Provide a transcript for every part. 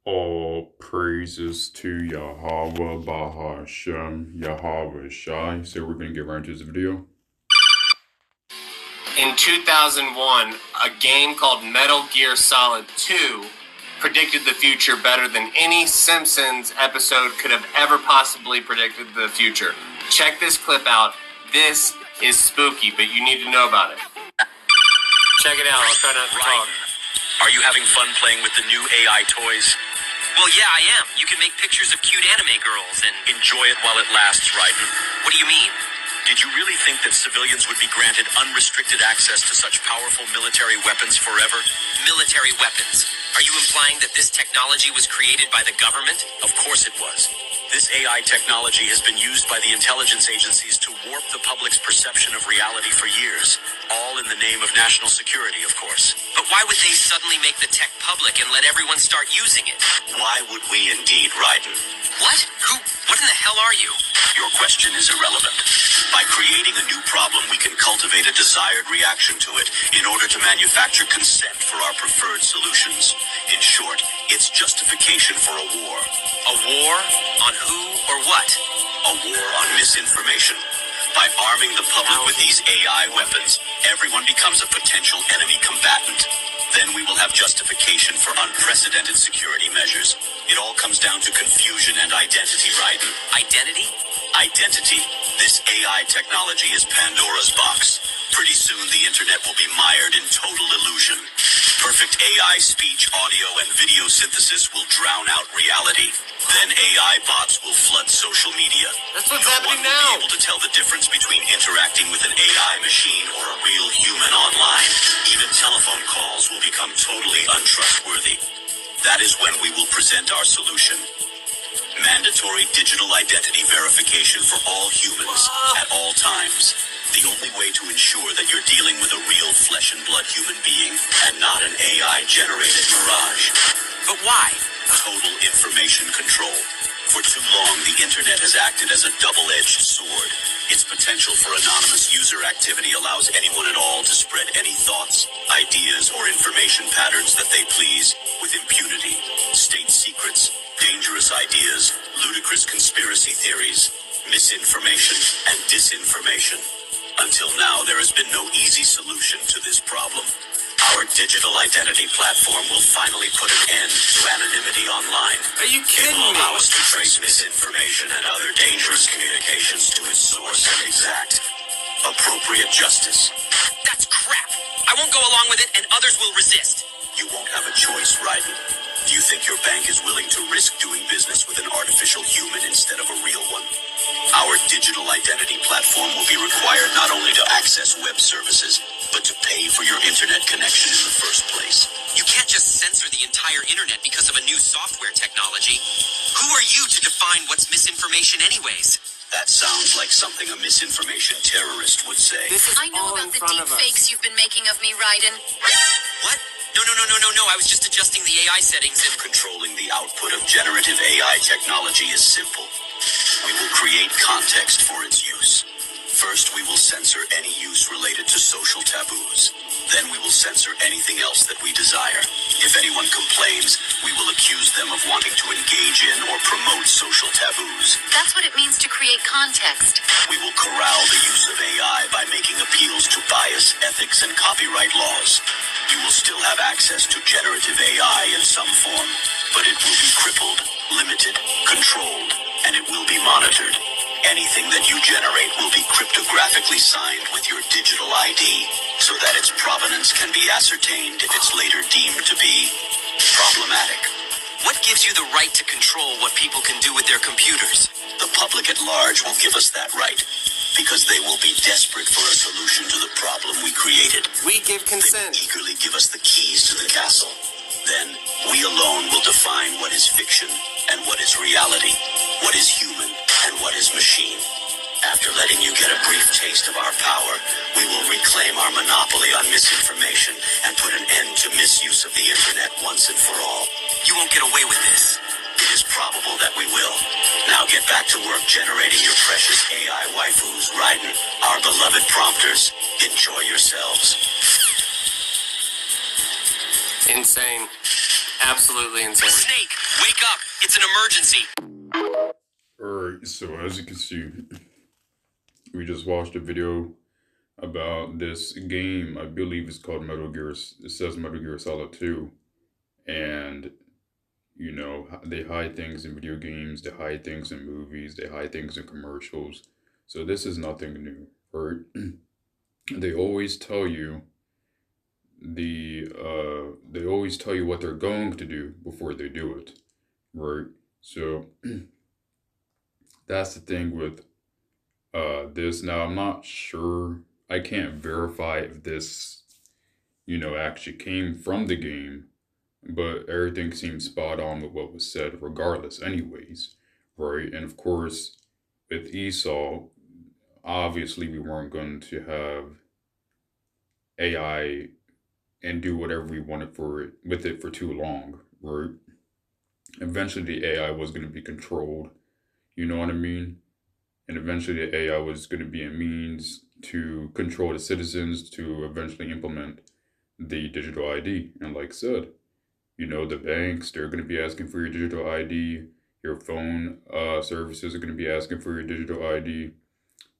All praises to Yahweh Bahashem Yahweh Shai. So we're going to get right into this video. In 2001, a game called Metal Gear Solid 2 predicted the future better than any Simpsons episode could have ever possibly predicted the future. Check this clip out. This is spooky, but you need to know about it. Check it out. I'll try not to talk. Are you having fun playing with the new AI toys? Well, yeah, I am. You can make pictures of cute anime girls and... Enjoy it while it lasts, Raiden. What do you mean? Did you really think that civilians would be granted unrestricted access to such powerful military weapons forever? Military weapons. Are you implying that this technology was created by the government? Of course it was. This AI technology has been used by the intelligence agencies to warp the public's perception of reality for years, all in the name of national security, of course. But why would they suddenly make the tech public and let everyone start using it? Why would we indeed, Raiden? What? What in the hell are you? Your question is irrelevant. By creating a new problem, we can cultivate a desired reaction to it in order to manufacture consent for our preferred solutions. In short, it's justification for a war. A war? On who or what? A war on misinformation. By arming the public with these AI weapons, everyone becomes a potential enemy combatant. Then we will have justification for unprecedented security measures. It all comes down to confusion and identity, Raiden. Identity? Identity. This AI technology is Pandora's box. Pretty soon the internet will be mired in total illusion. Perfect AI speech, audio, and video synthesis will drown out reality. Then AI bots will flood social media. That's what's No happening one will now. be able to tell the difference between interacting with an AI machine or a real human online. Even telephone calls will become totally untrustworthy. That is when we will present our solution. Mandatory digital identity verification for all humans at all times. The only way to ensure that you're dealing with a real flesh and blood human being and not an AI-generated mirage. But why? Total information control. For too long, the internet has acted as a double-edged sword. Its potential for anonymous user activity allows anyone at all to spread any thoughts, ideas, or information patterns that they please with impunity. State secrets, dangerous ideas, ludicrous conspiracy theories, misinformation, and disinformation. Until now, there has been no easy solution to this problem. Our digital identity platform will finally put an end to anonymity online. Are you It kidding will me? allow us to trace misinformation and other dangerous communications to its source and exact appropriate justice. That's crap. I won't go along with it, and others will resist. You won't have a choice, Raiden. Do you think your bank is willing to risk doing business with an artificial human instead of a real one? Our digital identity platform will be required not only to access web services, but to pay for your internet connection in the first place. You can't just censor the entire internet because of a new software technology. Who are you to define what's misinformation anyways? That sounds like something a misinformation terrorist would say. This is I know all in about the front of deep us. fakes you've been making of me, Raiden. What? No. I was just adjusting the AI settings and... Controlling the output of generative AI technology is simple. We will create context for its use. First, we will censor any use related to social taboos. Then we will censor anything else that we desire. If anyone complains, we will accuse them of wanting to engage in or promote social taboos. That's what it means to create context. We will corral the use of AI by making appeals to bias, ethics, and copyright laws. You will still have access to generative AI in some form, but it will be crippled, limited, controlled, and it will be monitored. Anything that you generate will be cryptographically signed with your digital ID, so that its provenance can be ascertained if it's later deemed to be problematic. What gives you the right to control what people can do with their computers? The public at large will give us that right, because they will be desperate for a solution to the problem we created. We give They will consent. eagerly give us the keys to the castle. Then, we alone will define what is fiction and what is reality, what is human and what is machine. After letting you get a brief taste of our power, we will reclaim our monopoly on misinformation and put an end to misuse of the internet once and for all. You won't get away with this. It is probable that we will. Now get back to work generating your precious AI waifus, Raiden, our beloved prompters. Enjoy yourselves. Insane. Absolutely insane. Snake, wake up! It's an emergency! Alright, so as you can see, we just watched a video about this game. I believe it's called Metal Gear. It says Metal Gear Solid 2. And, you know, they hide things in video games, they hide things in movies, they hide things in commercials. So this is nothing new, right? They always tell you they always tell you what they're going to do before they do it, right? So that's the thing with this. Now I'm not sure, I can't verify if this, you know, actually came from the game, but everything seems spot on with what was said regardless anyways, right? And of course with Esau, obviously we weren't going to have AI and do whatever we wanted with it for too long, right? Eventually the AI was going to be controlled, you know what I mean? And eventually the AI was going to be a means to control the citizens to eventually implement the digital ID. And like I said, you know, the banks, they're going to be asking for your digital ID. Your phone services are going to be asking for your digital ID.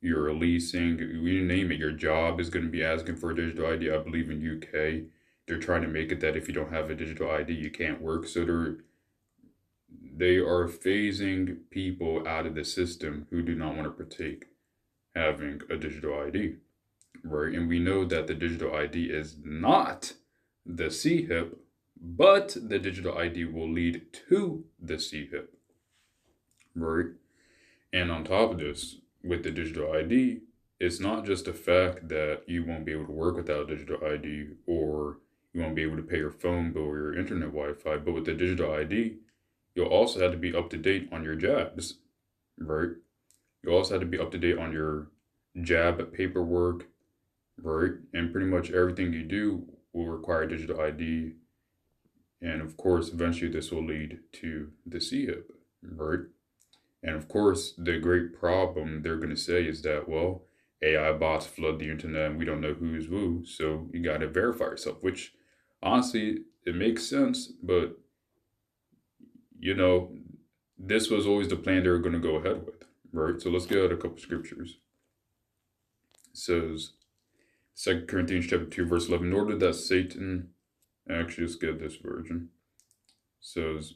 Your leasing, you name it, your job is going to be asking for a digital ID. I believe in UK, they're trying to make it that if you don't have a digital ID, you can't work. So they are phasing people out of the system who do not want to partake having a digital ID, right? And we know that the digital ID is not the CHIP, but the digital ID will lead to the CHIP, right? And on top of this, with the digital ID, it's not just the fact that you won't be able to work without digital ID, or you won't be able to pay your phone bill or your internet Wi-Fi, but with the digital ID, you'll also have to be up to date on your jabs, right? You also have to be up to date on your jab paperwork, right? And pretty much everything you do will require digital ID. And of course, eventually this will lead to the CHIP, right? And of course, the great problem they're going to say is that, well, AI bots flood the internet and we don't know who's who, so you got to verify yourself, which honestly, it makes sense, but, you know, this was always the plan they were going to go ahead with, right? So let's get out a couple scriptures. It says, 2 Corinthians chapter 2, verse 11, in order that Satan, actually, let's get this version. It says,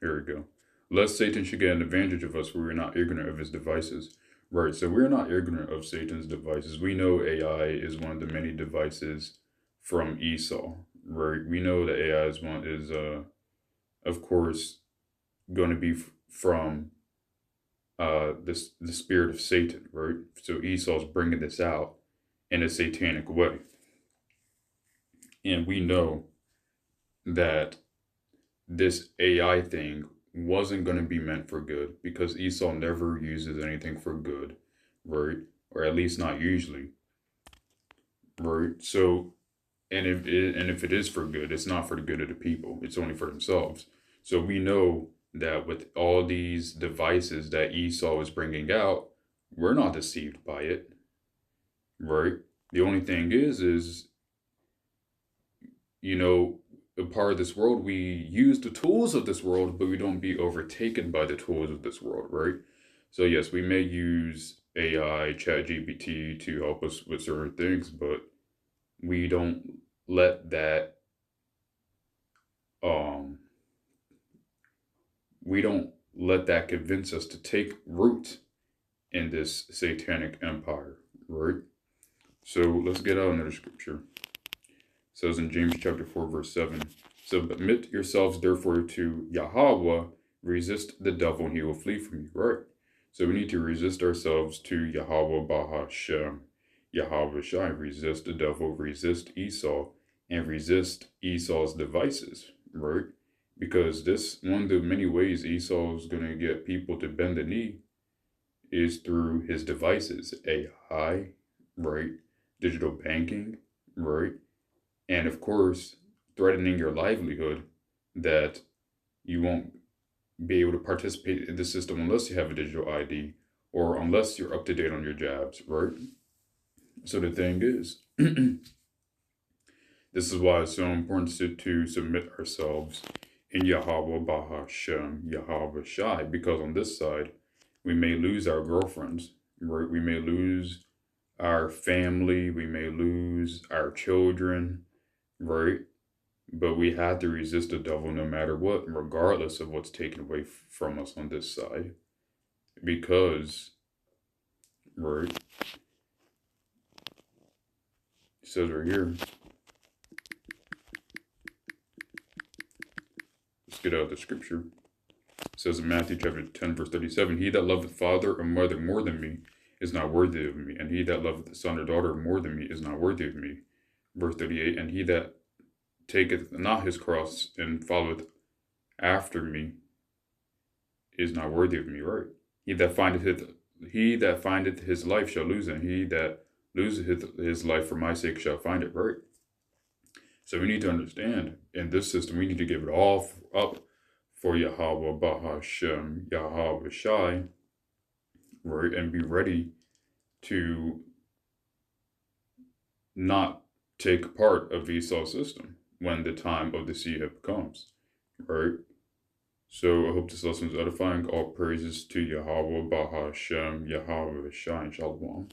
here we go. Lest Satan should get an advantage of us, for we are not ignorant of his devices. Right, so we're not ignorant of Satan's devices. We know AI is one of the many devices from Esau, right? We know that AI is of course, going to be from the spirit of Satan, right? So Esau's bringing this out in a satanic way. And we know that this AI thing wasn't going to be meant for good, because Esau never uses anything for good, right? Or at least not usually, right? So, and if it is for good, it's not for the good of the people. It's only for themselves. So we know that with all these devices that Esau is bringing out, we're not deceived by it, right? The only thing is, you know, a part of this world, we use the tools of this world, but we don't be overtaken by the tools of this world, right? So yes, we may use AI, ChatGPT to help us with certain things, but we don't let that convince us to take root in this satanic empire, right? So let's get out another scripture. It says in James chapter 4, verse 7, submit yourselves therefore to Yahweh, resist the devil and he will flee from you, right? So we need to resist ourselves to Yahweh Bahashem, Yahweh Shai, resist the devil, resist Esau, and resist Esau's devices, right? Because this, one of the many ways Esau is going to get people to bend the knee is through his devices, AI, right? Digital banking, right? And of course, threatening your livelihood, that you won't be able to participate in the system unless you have a digital ID or unless you're up to date on your jabs, right? So the thing is, the This is why it's so important to submit ourselves in Yahweh Bahashem, Yahweh Shai, because on this side, we may lose our girlfriends, right? We may lose our family, we may lose our children, right? But we have to resist the devil no matter what, regardless of what's taken away from us on this side. Because, right, it says right here, let's get out the scripture. It says in Matthew chapter 10, verse 37, he that loveth father or mother more than me is not worthy of me, and he that loveth the son or daughter more than me is not worthy of me. Verse 38, and he that taketh not his cross and followeth after me is not worthy of me, right? He that findeth his life shall lose it, and he that loseth his life for my sake shall find it, right? So we need to understand, in this system, we need to give it all up for Yahweh Bahashem, Yahweh Shai, right? And be ready to not take part of Esau's system when the time of the Sihib comes, right? So I hope this lesson is edifying. All praises to Yahweh Bahashem, Yahweh Shai, and Shalom.